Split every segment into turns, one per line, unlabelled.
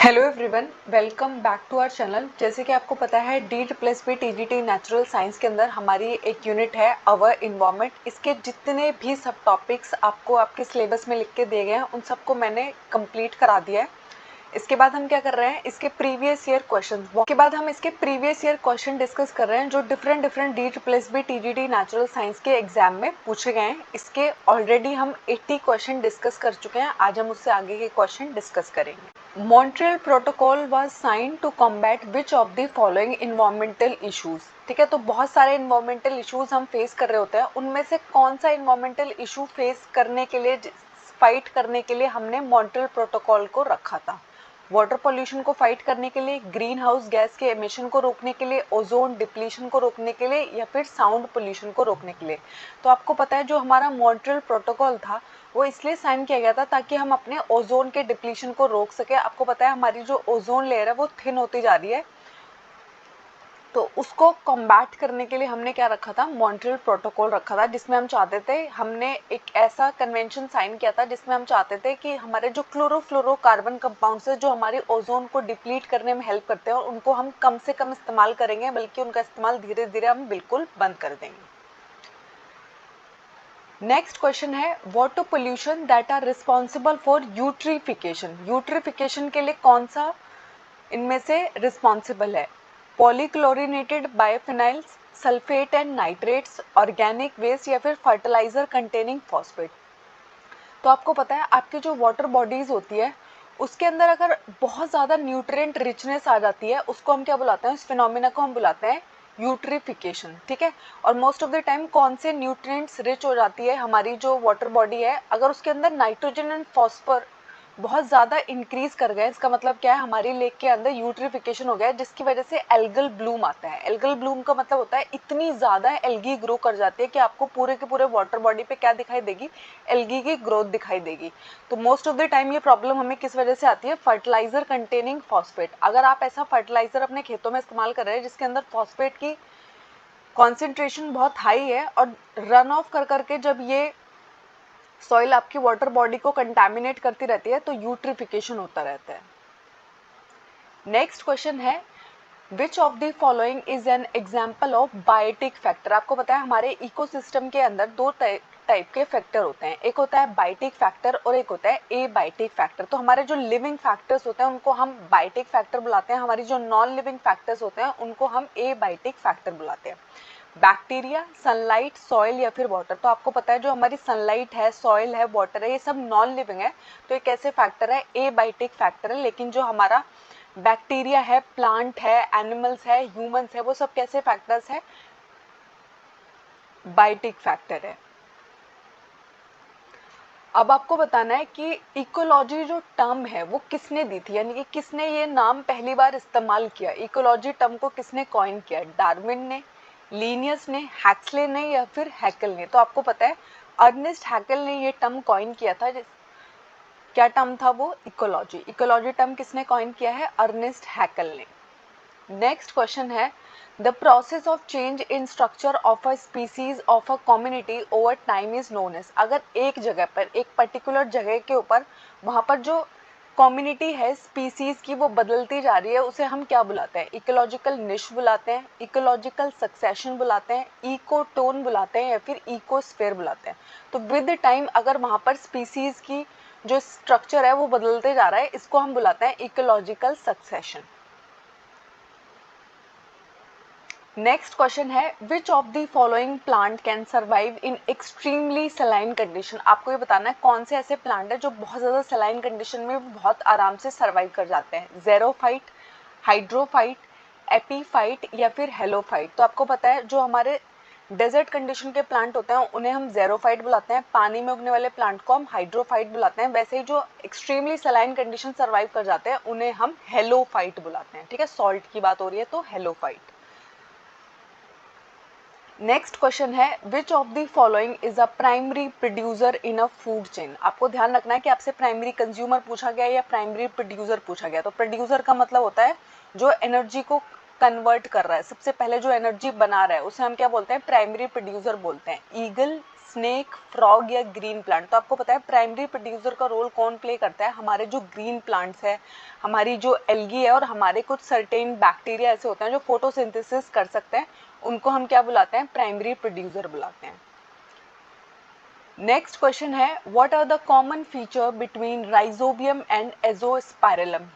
Hello everyone, welcome back to our channel. जैसे कि आपको पता है DSSB TGT नेचुरल साइंस के अंदर हमारी एक यूनिट है अवर इन्वायरमेंट। इसके जितने भी सब टॉपिक्स आपको आपके सिलेबस में लिख के दिए गए हैं उन सबको मैंने कंप्लीट करा दिया है। इसके बाद हम क्या कर रहे हैं, इसके प्रीवियस ईयर क्वेश्चन डिस्कस कर रहे हैं जो different DSSB TGT natural science के एग्जाम में पूछे गए हैं। इसके ऑलरेडी हम 80 क्वेश्चन डिस्कस कर चुके हैं। आज हम उससे आगे के क्वेश्चन डिस्कस करेंगे। Montreal protocol was sign to combat which of the following environmental issues. ठीक है, तो बहुत सारे इन्वायरमेंटल इश्यूज हम फेस कर रहे होते हैं, उनमें से कौन सा इन्वायरमेंटल इशू फेस करने के लिए, फाइट करने के लिए हमने मॉन्ट्रियल प्रोटोकॉल को रखा था। वाटर पोल्यूशन को फाइट करने के लिए, ग्रीन हाउस गैस के एमिशन को रोकने के लिए, ओजोन डिप्लीशन को रोकने के लिए, या फिर साउंड पोल्यूशन को रोकने के लिए। तो आपको पता है जो हमारा मॉन्ट्रियल प्रोटोकॉल था वो इसलिए साइन किया गया था ताकि हम अपने ओजोन के डिप्लीशन को रोक सके। आपको पता है हमारी जो ओजोन लेयर है वो थिन होती जा रही है, तो उसको कॉम्बैट करने के लिए हमने क्या रखा था, मॉन्ट्रियल प्रोटोकॉल रखा था, जिसमें हम चाहते थे, हमने एक ऐसा कन्वेंशन साइन किया था जिसमें हम चाहते थे कि हमारे जो क्लोरोफ्लोरोकार्बन कंपाउंड्स है जो हमारी ओजोन को डिप्लीट करने में हेल्प करते हैं और उनको हम कम से कम इस्तेमाल करेंगे, बल्कि उनका इस्तेमाल धीरे धीरे हम बिल्कुल बंद कर देंगे। नेक्स्ट क्वेश्चन है, water pollution that are responsible for eutrophication. Eutrophication के लिए कौन सा इनमें से रिस्पॉन्सिबल है? Polychlorinated biphenyls, sulphate and nitrates, organic waste, या फिर फर्टिलाइजर कंटेनिंग फॉस्फेट। तो आपको पता है आपकी जो वाटर बॉडीज होती है उसके अंदर अगर बहुत ज़्यादा न्यूट्रिएंट रिचनेस आ जाती है, उसको हम क्या बुलाते हैं, इस फिनोमिना को हम बुलाते हैं यूट्रिफिकेशन। ठीक है, और मोस्ट ऑफ द टाइम कौन से न्यूट्रिएंट्स रिच हो जाती है हमारी जो वाटर बॉडी है, अगर उसके अंदर नाइट्रोजन एंड फॉस्फर बहुत ज़्यादा इंक्रीज कर गए, इसका मतलब क्या है, हमारी लेक के अंदर यूट्रिफिकेशन हो गया है, जिसकी वजह से एल्गल ब्लूम आता है। एल्गल ब्लूम का मतलब होता है इतनी ज़्यादा एल्गी ग्रो कर जाती है कि आपको पूरे के पूरे वाटर बॉडी पे क्या दिखाई देगी, एल्गी की ग्रोथ दिखाई देगी। तो मोस्ट ऑफ द टाइम ये प्रॉब्लम हमें किस वजह से आती है, फर्टिलाइजर कंटेनिंग फॉस्फेट। अगर आप ऐसा फर्टिलाइजर अपने खेतों में इस्तेमाल कर रहे हैं जिसके अंदर फॉस्फेट की कॉन्सेंट्रेशन बहुत हाई है और रन ऑफ कर करके जब ये सॉइल आपकी वाटर बॉडी को कंटामिनेट करती रहती है, तो यूट्रिफिकेशन होता रहता है। नेक्स्ट क्वेश्चन है, which of the following is an example of biotic factor. आपको पता है हमारे इकोसिस्टम के अंदर दो टाइप के फैक्टर होते हैं, एक होता है बायोटिक फैक्टर और एक होता है ए बायोटिक फैक्टर। तो हमारे जो लिविंग फैक्टर्स होते हैं उनको हम बायोटिक फैक्टर बुलाते हैं, हमारी जो नॉन लिविंग फैक्टर्स होते हैं उनको हम ए बायोटिक फैक्टर बुलाते हैं। बैक्टीरिया, सनलाइट, सॉइल या फिर वाटर। तो आपको पता है जो हमारी सनलाइट है, सॉइल है, वाटर है, ये सब नॉन लिविंग है, तो एक ऐसे फैक्टर है ए बायोटिक फैक्टर है। लेकिन जो हमारा बैक्टीरिया है, प्लांट है, एनिमल्स है, ह्यूमंस है, वो सब कैसे फैक्टर्स है, बायोटिक फैक्टर है। अब आपको बताना है कि इकोलॉजी जो टर्म है वो किसने दी थी, यानी कि किसने ये नाम पहली बार इस्तेमाल किया, इकोलॉजी टर्म को किसने कॉइन किया, डार्विन ने, लीनियस ने, हैक्सले ने, या फिर हैकल ने। तो आपको पता है अर्नेस्ट हैकल ने ये टर्म कॉइन किया था। क्या टर्म था वो, इकोलॉजी। इकोलॉजी टर्म किसने कॉइन किया है, अर्नेस्ट हैकल ने। नेक्स्ट क्वेश्चन है, the process of change in structure of a species of a community over time is known as. अगर एक जगह पर, एक पर्टिकुलर जगह के ऊपर, वहाँ पर जो कम्युनिटी है स्पीसीज की वो बदलती जा रही है, उसे हम क्या बुलाते हैं, इकोलॉजिकल निश बुलाते हैं, इकोलॉजिकल सक्सेशन बुलाते हैं, इकोटोन बुलाते हैं, या फिर इकोस्फेयर बुलाते हैं। तो विद टाइम अगर वहाँ पर स्पीसीज की जो स्ट्रक्चर है वो बदलते जा रहा है, इसको हम बुलाते हैं इकोलॉजिकल सक्सेशन। नेक्स्ट क्वेश्चन है, which of the following plant can survive in extremely saline condition. आपको ये बताना है कौन से ऐसे प्लांट है जो बहुत ज़्यादा सलाइन कंडीशन में बहुत आराम से सर्वाइव कर जाते हैं, ज़ेरोफाइट, हाइड्रोफाइट, एपीफाइट, या फिर हेलोफाइट। तो आपको पता है जो हमारे डेजर्ट कंडीशन के प्लांट होते हैं उन्हें हम ज़ेरोफाइट बुलाते हैं, पानी में उगने वाले प्लांट को हम हाइड्रोफाइट बुलाते हैं, वैसे ही जो एक्सट्रीमली सलाइन कंडीशन सर्वाइव कर जाते हैं उन्हें हम हेलोफाइट बुलाते हैं। ठीक है, सॉल्ट की बात हो रही है तो हेलोफाइट। नेक्स्ट क्वेश्चन है, which of the following is a primary producer in a food chain. आपको ध्यान रखना है कि आपसे प्राइमरी कंज्यूमर पूछा गया या प्राइमरी प्रोड्यूसर पूछा गया। तो प्रोड्यूसर का मतलब होता है जो एनर्जी को कन्वर्ट कर रहा है, सबसे पहले जो एनर्जी बना रहा है उसे हम क्या बोलते हैं, प्राइमरी प्रोड्यूसर बोलते हैं। ईगल, स्नेक, फ्रॉग या ग्रीन प्लांट? तो आपको पता है प्राइमरी प्रोड्यूसर का रोल कौन प्ले करता है? हमारे जो ग्रीन प्लांट्स है, हमारी जो एल्गी है और हमारे कुछ सर्टेन बैक्टीरिया ऐसे होते हैं जो फोटोसिंथेसिस कर सकते हैं, उनको हम क्या बुलाते हैं? प्राइमरी प्रोड्यूसर बुलाते हैं। नेक्स्ट क्वेश्चन है what are the common feature between Rhizobium and Azospirillum?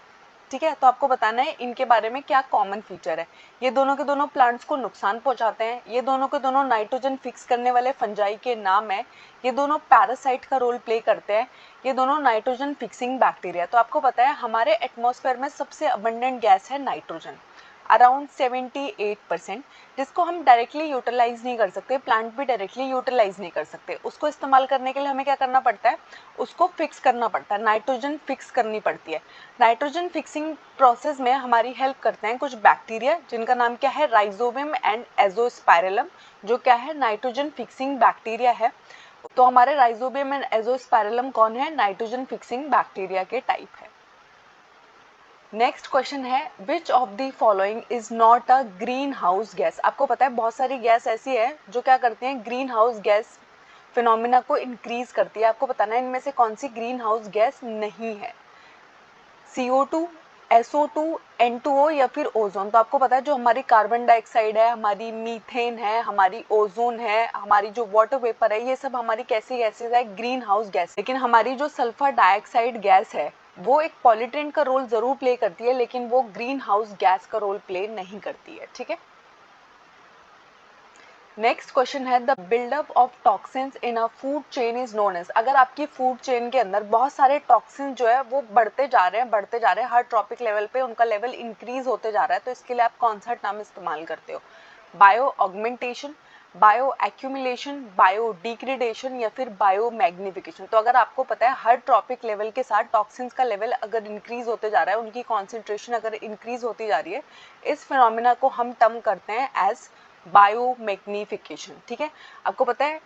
ठीक है, तो आपको बताना है इनके बारे में क्या कॉमन फीचर है। ये दोनों के दोनों प्लांट्स को नुकसान पहुंचाते हैं, ये दोनों के दोनों नाइट्रोजन फिक्स करने वाले फंजाई के नाम है, ये दोनों पैरासाइट का रोल प्ले करते हैं, ये दोनों नाइट्रोजन फिक्सिंग बैक्टीरिया। तो आपको पता है हमारे एटमॉस्फेयर में सबसे अबंडेंट गैस है नाइट्रोजन, अराउंड 78%, जिसको हम डायरेक्टली यूटिलाइज नहीं कर सकते, प्लांट भी डायरेक्टली यूटिलाइज नहीं कर सकते। उसको इस्तेमाल करने के लिए हमें क्या करना पड़ता है? उसको फिक्स करना पड़ता है, नाइट्रोजन फिक्स करनी पड़ती है। नाइट्रोजन फिक्सिंग प्रोसेस में हमारी हेल्प करते हैं कुछ बैक्टीरिया जिनका नाम क्या है? राइजोबियम एंड एजोस्पाइरलम, जो क्या है? नाइट्रोजन फिक्सिंग बैक्टीरिया है। तो हमारे राइजोबियम एंड एजोस्पाइरलम कौन है? नाइट्रोजन फिक्सिंग बैक्टीरिया के टाइप है। नेक्स्ट क्वेश्चन है which of the following is not a green house gas? आपको पता है बहुत सारी गैस ऐसी है जो क्या करती हैं? ग्रीन हाउस गैस फिनोमिना को इंक्रीज करती है। आपको बताना है इनमें से कौन सी ग्रीन हाउस गैस नहीं है। CO2, SO2, N2O या फिर ओजोन? तो आपको पता है जो हमारी कार्बन डाइऑक्साइड है, हमारी मीथेन है, हमारी ओजोन है, हमारी जो वाटर वेपर है, ये सब हमारी कैसी गैसेज है? Green house gas. लेकिन हमारी जो सल्फर डाइऑक्साइड गैस है वो एक पॉल्यूटेंट का रोल जरूर प्ले करती है, लेकिन वो ग्रीन हाउस गैस का रोल प्ले नहीं करती है। ठीक है, नेक्स्ट क्वेश्चन है the buildup of toxins in a food chain is known as? अगर आपकी फूड चेन के अंदर बहुत सारे टॉक्सिन जो है वो बढ़ते जा रहे हैं, हर ट्रॉपिक लेवल पे उनका लेवल इंक्रीज होते जा रहा है, तो इसके लिए आप कौन सा टर्म इस्तेमाल करते हो? Bio augmentation, bio accumulation, bio degradation या फिर बायो मैग्निफिकेशन? तो अगर आपको पता है हर ट्रॉपिक लेवल के साथ टॉक्सिन्स का लेवल अगर इंक्रीज होते जा रहा है, उनकी कॉन्सेंट्रेशन अगर इंक्रीज होती जा रही है, इस फिनोमिना को हम टर्म करते हैं एज बायो मैग्निफिकेशन। ठीक है, आपको पता है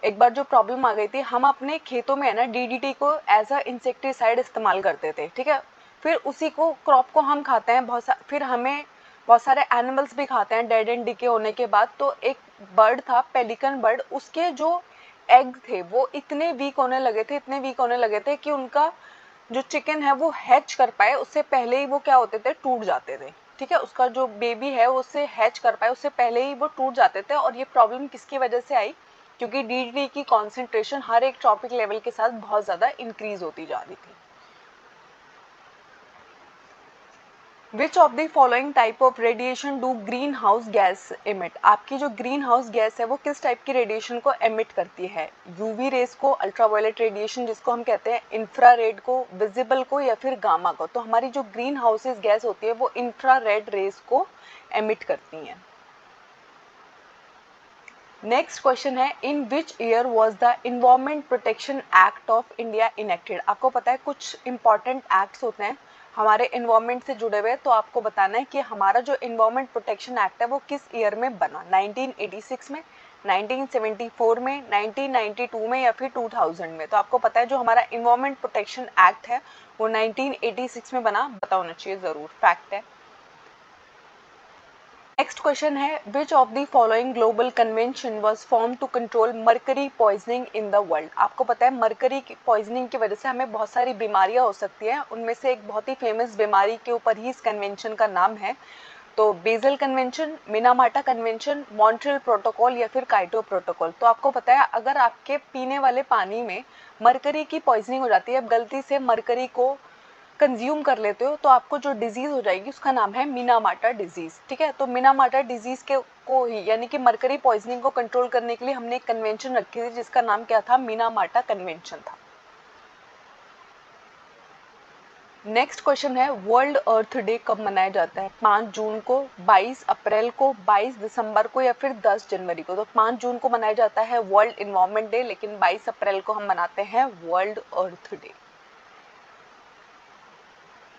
एक बार जो प्रॉब्लम आ गई थी, हम अपने खेतों में है ना DDT को एज अ इंसेक्टिसाइड इस्तेमाल करते थे। ठीक है, फिर उसी को क्रॉप को हम खाते हैं, फिर हमें बहुत सारे एनिमल्स भी खाते हैं डेड एंड डिके होने के बाद। तो एक बर्ड था पेलिकन बर्ड, उसके जो एग थे वो इतने वीक होने लगे थे कि उनका जो चिकन है वो हैच कर पाए उससे पहले ही वो क्या होते थे? टूट जाते थे। ठीक है, उसका जो बेबी है उससे हैच कर पाए उससे पहले ही वो टूट जाते थे। और ये प्रॉब्लम किसकी वजह से आई? क्योंकि DDT की कॉन्सेंट्रेशन हर एक ट्रॉपिक लेवल के साथ बहुत ज़्यादा इंक्रीज होती जा रही थी। विच of the following type of radiation do green house gas emit? आपकी जो ग्रीन हाउस गैस है वो किस टाइप की रेडिएशन को एमिट करती है? UV रेस को, अल्ट्रावायलेट रेडिएशन जिसको हम कहते हैं, इंफ्रारेड को, विजिबल को या फिर गामा को? तो हमारी जो ग्रीन हाउसेस गैस होती है वो इंफ्रारेड रेस को एमिट करती हैं। नेक्स्ट क्वेश्चन है in which year was the Environment Protection Act of India enacted? आपको पता है कुछ इंपॉर्टेंट एक्ट्स होते हैं हमारे इन्वायरमेंट से जुड़े हुए, तो आपको बताना है कि हमारा जो इन्वायरमेंट प्रोटेक्शन एक्ट है वो किस ईयर में बना? 1986 में, 1974 में, 1992 में या फिर 2000 में? तो आपको पता है जो हमारा इन्वायरमेंट प्रोटेक्शन एक्ट है वो 1986 में बना, पता होना चाहिए जरूर, फैक्ट है। नेक्स्ट क्वेश्चन है which of the following global convention was form to control mercury poisoning in the world? आपको पता है मर्करी की पॉइजनिंग की वजह से हमें बहुत सारी बीमारियां हो सकती हैं, उनमें से एक बहुत ही फेमस बीमारी के ऊपर ही इस कन्वेंशन का नाम है। तो Basel convention, Minamata convention, Montreal protocol या फिर काइटो प्रोटोकॉल? तो आपको पता है अगर आपके पीने वाले पानी में मर्करी की पॉइजनिंग हो जाती है, अब गलती से मर्करी को कंज्यूम कर लेते हो, तो आपको जो डिजीज हो जाएगी उसका नाम है मिनामाटा डिजीज। ठीक है, तो मिनामाटा डिजीज के को ही यानी कि मर्करी पॉइजनिंग को कंट्रोल करने के लिए हमने एक कन्वेंशन रखी थी जिसका नाम क्या था? मिनामाटा कन्वेंशन था। नेक्स्ट क्वेश्चन है वर्ल्ड अर्थ डे कब मनाया जाता है? 5 जून को, 22 अप्रैल को, 22 दिसंबर को या फिर 10 जनवरी को? तो 5 जून को मनाया जाता है वर्ल्ड इन्वायरमेंट डे, लेकिन 22 अप्रैल को हम मनाते हैं world earth day.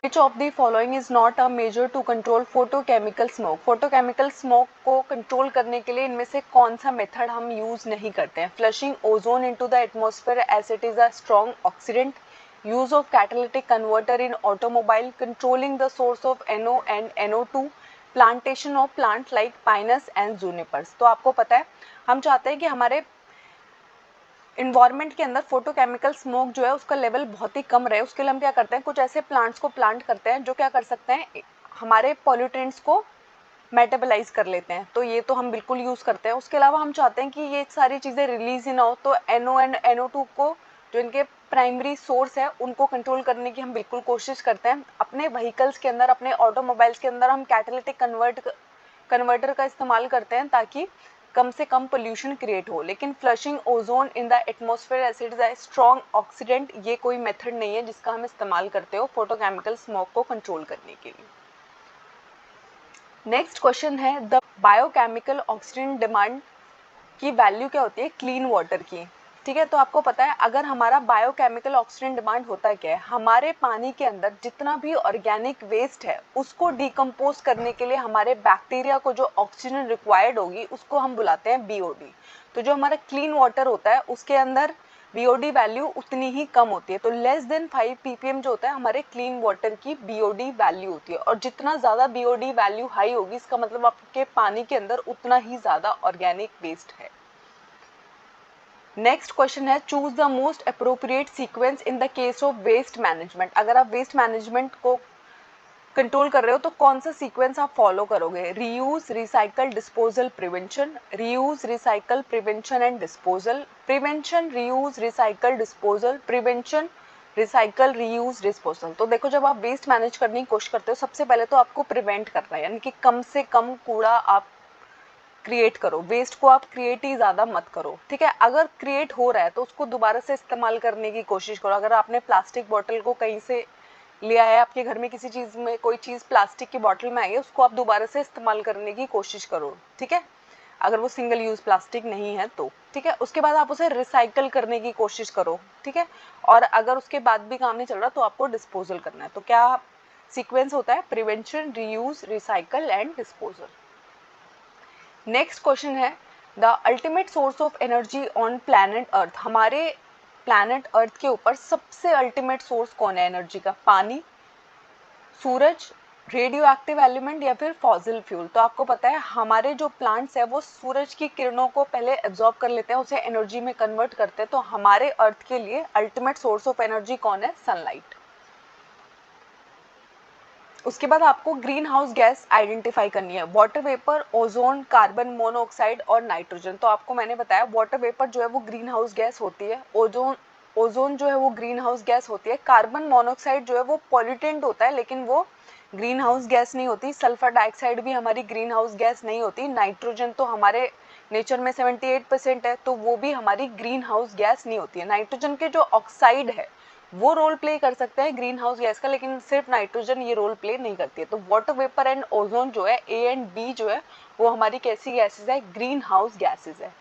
Which of the following is not a measure to control photochemical smoke? Photochemical smoke को कंट्रोल करने के लिए इनमें से कौन सा मेथड हम यूज नहीं करते हैं? Flushing ozone into the atmosphere as it is a strong oxidant, use of catalytic converter in automobile, controlling the source of NO and NO2, plantation of plant like pinus and junipers? तो आपको पता है हम चाहते हैं कि हमारे environment के अंदर फोटोकेमिकल स्मोक जो है उसका लेवल बहुत ही कम रहे, उसके लिए हम क्या करते हैं, कुछ ऐसे प्लांट्स को प्लांट करते हैं जो क्या कर सकते हैं, हमारे पॉल्यूटेंट्स को मेटाबलाइज कर लेते हैं, तो ये तो हम बिल्कुल यूज़ करते हैं। उसके अलावा हम चाहते हैं कि ये सारी चीज़ें रिलीज ही ना हो, तो NO एंड NO2 को जो इनके प्राइमरी सोर्स है उनको कंट्रोल करने की हम बिल्कुल कोशिश करते हैं। अपने व्हीकल्स के अंदर, अपने ऑटोमोबाइल्स के अंदर हम कैटालिटिक कन्वर्टर का इस्तेमाल करते हैं ताकि कम से कम पोल्यूशन क्रिएट हो। लेकिन flushing ozone in the atmosphere acid is strong oxidant, ये कोई मेथड नहीं है जिसका हम इस्तेमाल करते हो फोटोकेमिकल स्मोक को कंट्रोल करने के लिए। नेक्स्ट क्वेश्चन है, द बायोकेमिकल ऑक्सीजन डिमांड की वैल्यू क्या होती है क्लीन वाटर की। ठीक है, तो आपको पता है अगर हमारा बायोकेमिकल ऑक्सीजन डिमांड होता है क्या है, हमारे पानी के अंदर जितना भी ऑर्गेनिक वेस्ट है उसको डिकम्पोज करने के लिए हमारे बैक्टीरिया को जो ऑक्सीजन रिक्वायर्ड होगी उसको हम बुलाते हैं BOD। तो जो हमारा क्लीन वाटर होता है उसके अंदर BOD वैल्यू उतनी ही कम होती है, तो लेस देन 5 ppm जो होता है हमारे क्लीन वाटर की BOD वैल्यू होती है, और जितना ज़्यादा BOD वैल्यू हाई होगी इसका मतलब आपके पानी के अंदर उतना ही ज़्यादा ऑर्गेनिक वेस्ट है। नेक्स्ट क्वेश्चन है, choose the most appropriate sequence in the case of waste management. अगर आप वेस्ट मैनेजमेंट को कंट्रोल कर रहे हो तो कौन सा सीक्वेंस आप फॉलो करोगे, reuse, recycle, disposal, prevention, reuse, recycle, prevention and disposal, prevention, reuse, recycle, disposal, prevention, recycle, reuse, disposal. तो देखो जब आप वेस्ट मैनेज करने की कोशिश करते हो सबसे पहले तो आपको प्रिवेंट करना है, यानी कि कम से कम कूड़ा आप क्रिएट करो, वेस्ट को आप क्रिएट ही ज़्यादा मत करो। ठीक है, अगर क्रिएट हो रहा है तो उसको दोबारा से इस्तेमाल करने की कोशिश करो। अगर आपने प्लास्टिक बॉटल को कहीं से लिया है, आपके घर में किसी चीज़ में कोई चीज़ प्लास्टिक की बॉटल में आई है, उसको आप दोबारा से इस्तेमाल करने की कोशिश करो। ठीक है, अगर वो सिंगल यूज़ प्लास्टिक नहीं है तो। ठीक है, उसके बाद आप उसे रिसाइकल करने की कोशिश करो। ठीक है, और अगर उसके बाद भी काम नहीं चल रहा तो आपको डिस्पोजल करना है। तो क्या सीक्वेंस होता है, prevention, reuse, recycle and disposal. Next question है, the ultimate source of energy on planet Earth. हमारे प्लैनेट अर्थ के ऊपर सबसे अल्टीमेट सोर्स कौन है एनर्जी का, पानी, सूरज, रेडियो एक्टिव एलिमेंट या फिर फॉसिल फ्यूल। तो आपको पता है हमारे जो प्लांट्स है वो सूरज की किरणों को पहले एब्जॉर्ब कर लेते हैं, उसे एनर्जी में कन्वर्ट करते हैं। तो हमारे अर्थ के लिए अल्टीमेट सोर्स ऑफ एनर्जी कौन है, सनलाइट। उसके बाद आपको ग्रीन हाउस गैस आइडेंटिफाई करनी है, water vapour, ozone, carbon monoxide और नाइट्रोजन। तो आपको मैंने बताया वाटर वेपर जो है वो ग्रीन हाउस गैस होती है, ओजोन जो है वो ग्रीन हाउस गैस होती है, कार्बन मोनोऑक्साइड जो है वो पॉल्यूटेंट होता है लेकिन वो ग्रीन हाउस गैस नहीं होती, सल्फर डाइऑक्साइड भी हमारी ग्रीन हाउस गैस नहीं होती, नाइट्रोजन तो हमारे नेचर में 78% है तो वो भी हमारी ग्रीन हाउस गैस नहीं होती है। नाइट्रोजन के जो ऑक्साइड है वो रोल प्ले कर सकते हैं ग्रीन हाउस गैस का, लेकिन सिर्फ नाइट्रोजन ये रोल प्ले नहीं करती है। तो वाटर वेपर एंड ओजोन जो है, A एंड B जो है वो हमारी कैसी गैसेज है, ग्रीन हाउस गैसेज है।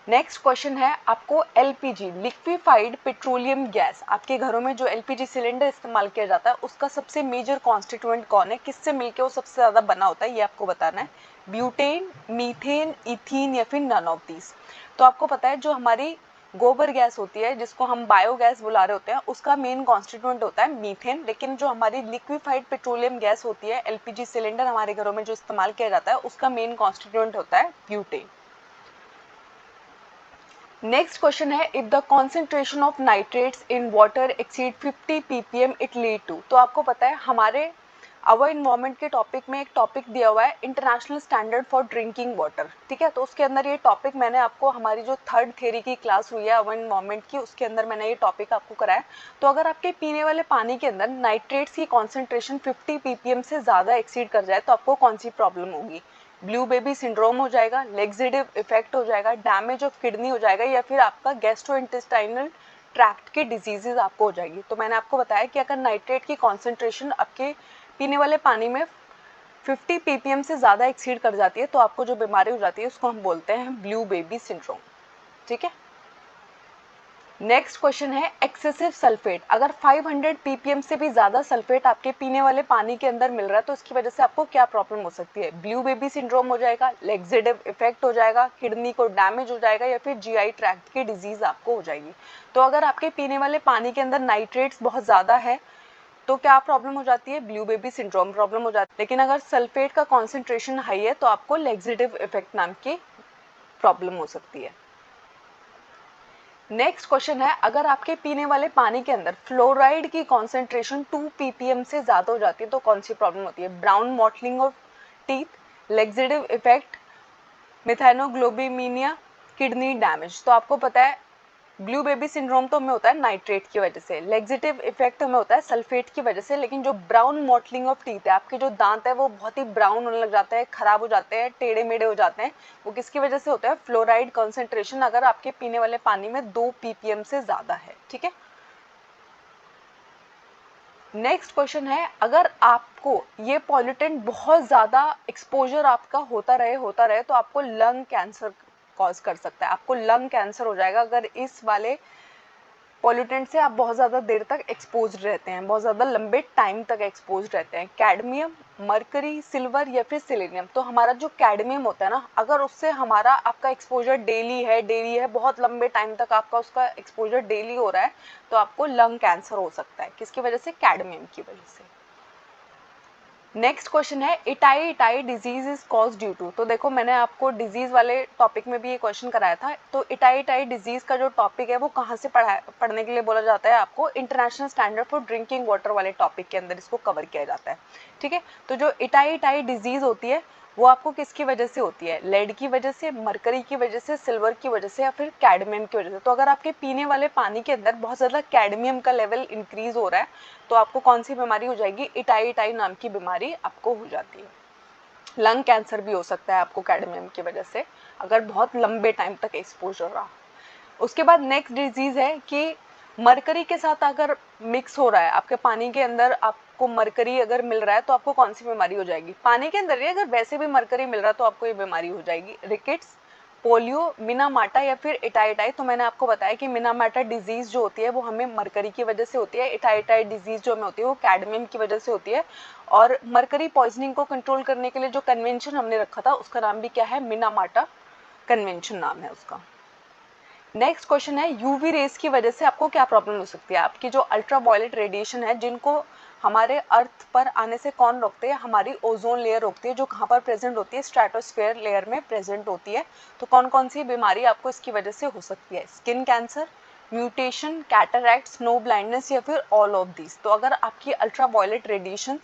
नेक्स्ट क्वेश्चन है आपको, LPG, लिक्विफाइड पेट्रोलियम गैस। आपके घरों में जो LPG सिलेंडर इस्तेमाल किया जाता है उसका सबसे मेजर कॉन्स्टिट्यूएंट कौन है, किससे मिलकर वो सबसे ज़्यादा बना होता है, ये आपको बताना है। ब्यूटेन, मीथेन, इथीन या फिर नन ऑफ दीज। तो आपको पता है जो हमारी गोबर गैस होती है जिसको हम बायोगैस बुला रहे होते हैं उसका मेन कॉन्स्टिट्यूएंट होता है मीथेन, लेकिन जो हमारी लिक्विफाइड पेट्रोलियम गैस होती है, LPG सिलेंडर हमारे घरों में जो इस्तेमाल किया जाता है उसका मेन कॉन्स्टिट्यूएंट होता है ब्यूटेन। नेक्स्ट क्वेश्चन है, if the concentration of nitrates in water exceed 50 ppm it lead to. तो आपको पता है हमारे अवर इन्वायरमेंट के टॉपिक में एक टॉपिक दिया हुआ है, international standard for drinking water. ठीक है, तो उसके अंदर ये टॉपिक मैंने आपको, हमारी जो थर्ड थ्योरी की क्लास हुई है अवर इन्वायरमेंट की, उसके अंदर मैंने ये टॉपिक आपको कराया। तो अगर आपके पीने वाले पानी के अंदर नाइट्रेट्स की कॉन्सेंट्रेशन 50 ppm से ज़्यादा एक्सीड कर जाए तो आपको कौन सी प्रॉब्लम होगी, ब्लू बेबी सिंड्रोम हो जाएगा, लेग्जिटिव इफेक्ट हो जाएगा, डैमेज ऑफ किडनी हो जाएगा, या फिर आपका गैस्ट्रोइंटेस्टाइनल ट्रैक्ट की डिजीजेज आपको हो जाएगी। तो मैंने आपको बताया कि अगर नाइट्रेट की कॉन्सेंट्रेशन आपके पीने वाले पानी में 50 ppm से ज़्यादा एक्सीड कर जाती है तो आपको जो बीमारी हो जाती है उसको हम बोलते हैं ब्लू बेबी सिंड्रोम। ठीक है, नेक्स्ट क्वेश्चन है, एक्सेसिव सल्फेट। अगर 500 ppm से भी ज़्यादा सल्फेट आपके पीने वाले पानी के अंदर मिल रहा है तो इसकी वजह से आपको क्या प्रॉब्लम हो सकती है, ब्लू बेबी सिंड्रोम हो जाएगा, लेग्जिटिव इफेक्ट हो जाएगा, किडनी को डैमेज हो जाएगा, या फिर GI ट्रैक्ट की डिजीज़ आपको हो जाएगी। तो अगर आपके पीने वाले पानी के अंदर नाइट्रेट्स बहुत ज़्यादा है तो क्या प्रॉब्लम हो जाती है, ब्लू बेबी सिंड्रोम प्रॉब्लम हो जाती है। लेकिन अगर सल्फेट का कॉन्सेंट्रेशन हाई है तो आपको लेग्जिटिव इफेक्ट नाम की प्रॉब्लम हो सकती है। नेक्स्ट क्वेश्चन है, अगर आपके पीने वाले पानी के अंदर फ्लोराइड की कॉन्सेंट्रेशन 2 ppm से ज़्यादा हो जाती है तो कौन सी प्रॉब्लम होती है? Brown mottling of teeth, laxative effect, methaemoglobinaemia, kidney damage. तो आपको पता है ब्लू बेबी सिंड्रोम तो हमें होता है नाइट्रेट की वजह से, लेक्सेटिव इफेक्ट हमें होता है सल्फेट की वजह से, लेकिन जो ब्राउन मॉटलिंग ऑफ टीथ है, आपके जो दांत है वो बहुत ही ब्राउन होने लग जाते हैं, खराब हो जाते हैं, टेढ़े मेढ़े हो जाते हैं, वो किसकी वजह से होता है? फ्लोराइड कॉन्सेंट्रेशन अगर आपके पीने वाले पानी में 2 ppm से ज़्यादा है। ठीक है, नेक्स्ट क्वेश्चन है, अगर आपको ये पॉल्यूटेंट बहुत ज़्यादा एक्सपोजर आपका होता रहे तो आपको लंग कैंसर कॉज कर सकता है, आपको लंग कैंसर हो जाएगा अगर इस वाले पॉल्यूटेंट से आप बहुत ज़्यादा देर तक एक्सपोज रहते हैं, बहुत ज़्यादा लंबे टाइम तक एक्सपोज रहते हैं। कैडमियम, मरकरी, सिल्वर या फिर सिलेनियम। तो हमारा जो कैडमियम होता है ना, अगर उससे हमारा आपका एक्सपोजर डेली है, बहुत लंबे टाइम तक आपका उसका एक्सपोजर डेली हो रहा है, तो आपको लंग कैंसर हो सकता है। किसकी वजह से? कैडमियम की वजह से। नेक्स्ट क्वेश्चन है, itai disease is cause due to. तो देखो मैंने आपको डिजीज वाले टॉपिक में भी ये क्वेश्चन कराया था। तो इटाई डिजीज का जो टॉपिक है वो कहाँ से पढ़ने के लिए बोला जाता है? आपको international standard for drinking water वाले टॉपिक के अंदर इसको कवर किया जाता है। ठीक है, तो जो इटाई डिजीज होती है वो आपको किसकी वजह से होती है? लेड की वजह से, मरकरी की वजह से, सिल्वर की वजह से या फिर कैडमियम की वजह से। तो अगर आपके पीने वाले पानी के अंदर बहुत ज़्यादा कैडमियम का लेवल इंक्रीज हो रहा है तो आपको कौन सी बीमारी हो जाएगी? इटाई नाम की बीमारी आपको हो जाती है। लंग कैंसर भी हो सकता है आपको कैडमियम की वजह से, अगर बहुत लंबे टाइम तक एक्सपोजर रहा। उसके बाद नेक्स्ट डिजीज़ है कि मरकरी के साथ अगर मिक्स हो रहा है आपके पानी के अंदर, आपको मरकरी अगर मिल रहा है तो आपको कौन सी बीमारी हो जाएगी? पानी के अंदर ही अगर वैसे भी मरकरी मिल रहा है तो आपको ये बीमारी हो जाएगी। रिकेट्स, पोलियो, मिनामाटा या फिर इटाई। तो मैंने आपको बताया कि मिनामाटा डिजीज़ जो होती है वो हमें मरकरी की वजह से होती है, इटाई डिजीज़ जो हमें होती है वो कैडमियम की वजह से होती है। और मरकरी पॉइजनिंग को कंट्रोल करने के लिए जो कन्वेंशन हमने रखा था उसका नाम भी क्या है? मिनामाटा कन्वेंशन नाम है उसका। नेक्स्ट क्वेश्चन है, यूवी रेस की वजह से आपको क्या प्रॉब्लम हो सकती है? आपकी जो अल्ट्रावायलेट रेडिएशन है जिनको हमारे अर्थ पर आने से कौन रोकते हैं? हमारी ओजोन लेयर रोकती है, जो कहाँ पर प्रेजेंट होती है? स्ट्रेटोस्फेयर लेयर में प्रेजेंट होती है। तो कौन कौन सी बीमारी आपको इसकी वजह से हो सकती है? Skin cancer, mutation, cataract, snow blindness या फिर ऑल ऑफ दिस। तो अगर आपकी अल्ट्रावायलेट रेडिएशन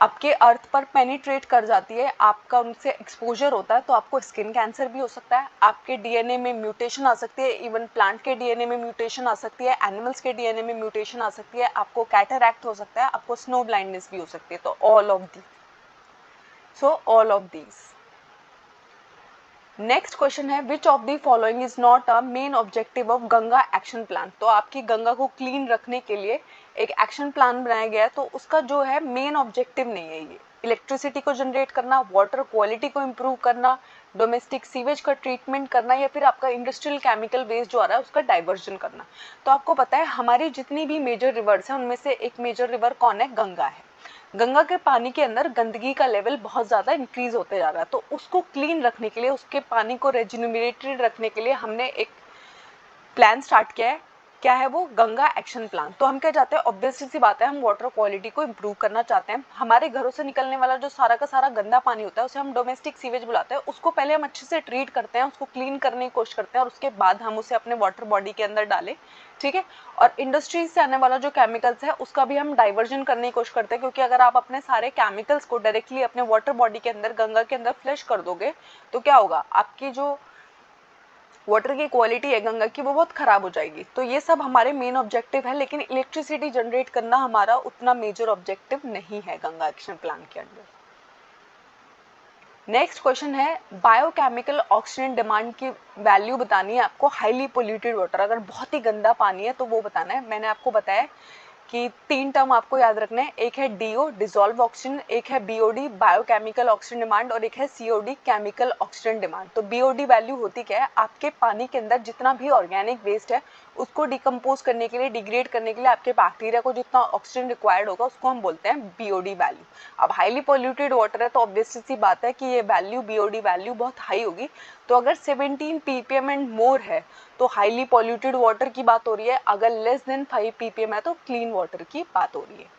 आपके अर्थ पर पेनिट्रेट कर जाती है, आपका उनसे एक्सपोजर होता है, तो आपको स्किन कैंसर भी हो सकता है, आपके डीएनए में म्यूटेशन आ सकती है, इवन प्लांट के डीएनए में म्यूटेशन आ सकती है, एनिमल्स के डीएनए में म्यूटेशन आ सकती है, आपको कैटरैक्ट हो सकता है, आपको स्नो ब्लाइंडनेस भी हो सकती है। तो all of these. Next question है, which of the following is not a main objective of Ganga Action Plan. तो आपकी गंगा को क्लीन रखने के लिए एक एक्शन प्लान बनाया गया है, तो उसका जो है मेन ऑब्जेक्टिव नहीं है ये इलेक्ट्रिसिटी को जनरेट करना, वाटर क्वालिटी को इम्प्रूव करना, डोमेस्टिक सीवेज का ट्रीटमेंट करना या फिर आपका इंडस्ट्रियल केमिकल वेस्ट जो आ रहा है उसका डाइवर्जन करना। तो आपको पता है हमारी जितनी भी मेजर रिवर्स हैं उनमें से एक मेजर रिवर कौन है? गंगा है। गंगा के पानी के अंदर गंदगी का लेवल बहुत ज़्यादा इंक्रीज होते जा रहा है, तो उसको क्लीन रखने के लिए, उसके पानी को रेजिन्यूमेटेड रखने के लिए हमने एक प्लान स्टार्ट किया है। क्या है वो? Ganga Action Plan. तो हम क्या चाहते हैं? ऑब्वियसली सी बात है, हम वाटर क्वालिटी को इम्प्रूव करना चाहते हैं। हमारे घरों से निकलने वाला जो सारा का सारा गंदा पानी होता है उसे हम डोमेस्टिक सीवेज बुलाते हैं, उसको पहले हम अच्छे से ट्रीट करते हैं, उसको क्लीन करने की कोशिश करते हैं और उसके बाद हम उसे अपने वाटर बॉडी के अंदर डालें। ठीक है, और इंडस्ट्रीज से आने वाला जो केमिकल्स है उसका भी हम डाइवर्जन करने की कोशिश करते हैं, क्योंकि अगर आप अपने सारे केमिकल्स को डायरेक्टली अपने वाटर बॉडी के अंदर, गंगा के अंदर फ्लश कर दोगे तो क्या होगा? आपकी जो वाटर की क्वालिटी है गंगा की वो बहुत ख़राब हो जाएगी। तो ये सब हमारे मेन ऑब्जेक्टिव है, लेकिन इलेक्ट्रिसिटी जनरेट करना हमारा उतना मेजर ऑब्जेक्टिव नहीं है गंगा एक्शन प्लान के अंदर। नेक्स्ट क्वेश्चन है, बायोकेमिकल ऑक्सीजन डिमांड की वैल्यू बतानी है आपको हाईली पोल्यूटेड वाटर, अगर बहुत ही गंदा पानी है तो वो बताना है। मैंने आपको बताया कि 3 टर्म आपको याद रखना है, एक है डीओ डिसॉल्व ऑक्सीजन, एक है बीओडी बायोकेमिकल ऑक्सीजन डिमांड और एक है सीओडी केमिकल ऑक्सीजन डिमांड। तो बीओडी वैल्यू होती क्या है? आपके पानी के अंदर जितना भी ऑर्गेनिक वेस्ट है उसको डिकम्पोज करने के लिए, डिग्रेड करने के लिए आपके बैक्टीरिया को जितना ऑक्सीजन रिक्वायर्ड होगा उसको हम बोलते हैं बीओडी वैल्यू। अब हाईली पोल्यूटेड वाटर है तो ऑब्वियसली सी बात है कि ये वैल्यू, बीओडी वैल्यू बहुत हाई होगी। तो अगर 17 ppm एंड मोर है तो हाईली पॉल्यूटेड वाटर की बात हो रही है, अगर लेस देन 5 ppm है तो क्लीन वाटर की बात हो रही है।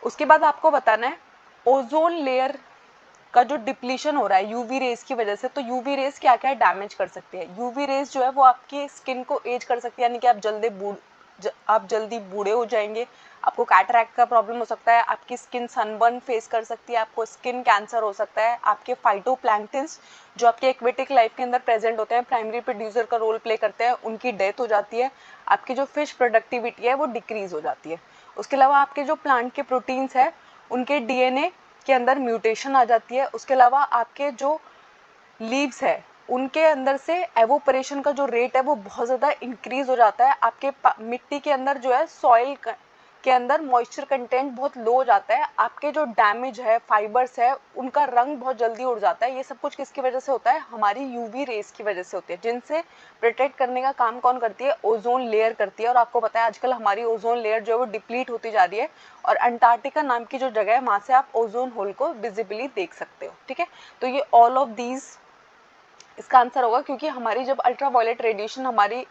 उसके बाद आपको बताना है ओजोन लेयर का जो डिप्लीशन हो रहा है यूवी रेज की वजह से, तो यूवी रेज क्या क्या डैमेज कर सकती है। यूवी रेज जो है वो आपकी स्किन को एज कर सकती है, यानी कि आप जल्दी बूढ़े हो जाएंगे, आपको कैटरैक्ट का प्रॉब्लम हो सकता है, आपकी स्किन सनबर्न फेस कर सकती है, आपको स्किन कैंसर हो सकता है, आपके फाइटोप्लैंक्टन्स जो आपके एक्वेटिक लाइफ के अंदर प्रेजेंट होते हैं, प्राइमरी प्रोड्यूसर का रोल प्ले करते हैं, उनकी डेथ हो जाती है, आपकी जो फिश प्रोडक्टिविटी है वो डिक्रीज हो जाती है। उसके अलावा आपके जो प्लांट के प्रोटीन्स है उनके डीएनए के अंदर म्यूटेशन आ जाती है। उसके अलावा आपके जो लीव्स है उनके अंदर से एवोपरेशन का जो रेट है वो बहुत ज़्यादा इंक्रीज हो जाता है। आपके मिट्टी के अंदर जो है सॉइल के अंदर मॉइस्चर कंटेंट बहुत लो हो जाता है। आपके जो डैमेज है फाइबर्स है उनका रंग बहुत जल्दी उड़ जाता है। ये सब कुछ किसकी वजह से होता है, हमारी यूवी रेज की वजह से होती है, जिनसे प्रोटेक्ट करने का काम कौन करती है, ओजोन लेयर करती है। और आपको पता है आजकल हमारी ओजोन लेयर जो है वो डिप्लीट होती जा रही है, और अंटार्कटिका नाम की जो जगह है वहाँ से आप ओजोन होल को विजिबली देख सकते हो। ठीक है, तो ये ऑल ऑफ दीज इसका आंसर होगा, क्योंकि हमारी जब अल्ट्रावायलेट रेडिएशन हमारी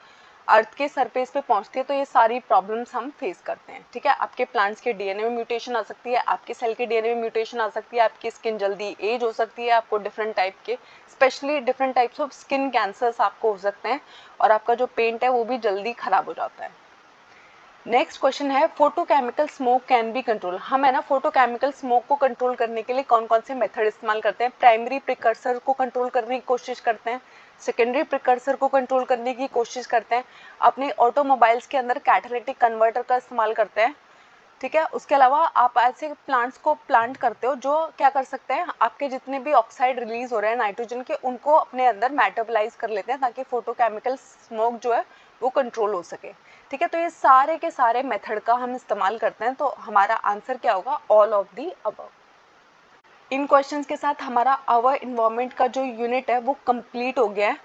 अर्थ के सरफेस पे पहुंचती है तो ये सारी प्रॉब्लम्स हम फेस करते हैं। ठीक है, आपके प्लांट्स के डीएनए में म्यूटेशन आ सकती है, आपके सेल के डीएनए में म्यूटेशन आ सकती है, आपकी स्किन जल्दी एज हो सकती है, आपको डिफरेंट टाइप के specially different types of skin cancers आपको हो सकते हैं, और आपका जो पेंट है वो भी जल्दी खराब हो जाता है। नेक्स्ट क्वेश्चन है, photochemical smoke can be control. हम है ना फोटोकेमिकल स्मोक को कंट्रोल करने के लिए कौन कौन से मेथड इस्तेमाल करते हैं। प्राइमरी प्रिकर्सर को कंट्रोल करने की कोशिश करते हैं, सेकेंडरी प्रिकर्सर को कंट्रोल करने की कोशिश करते हैं, अपने ऑटोमोबाइल्स के अंदर कैटालिटिक कन्वर्टर का इस्तेमाल करते हैं। ठीक है, उसके अलावा आप ऐसे प्लांट्स को प्लांट करते हो जो क्या कर सकते हैं, आपके जितने भी ऑक्साइड रिलीज हो रहे हैं नाइट्रोजन के उनको अपने अंदर मेटाबोलाइज कर लेते हैं, ताकि फोटोकेमिकल स्मोक जो है वो कंट्रोल हो सके। ठीक है, तो ये सारे के सारे मेथड का हम इस्तेमाल करते हैं, तो हमारा आंसर क्या होगा, all of the above. In questions के साथ हमारा आवर इन्वायरमेंट का जो यूनिट है वो कंप्लीट हो गया है।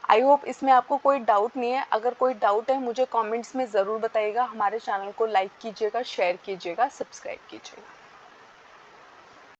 आई होप इसमें आपको कोई डाउट नहीं है। अगर कोई डाउट है मुझे कमेंट्स में ज़रूर बताइएगा। हमारे चैनल को लाइक कीजिएगा, शेयर कीजिएगा, सब्सक्राइब कीजिएगा।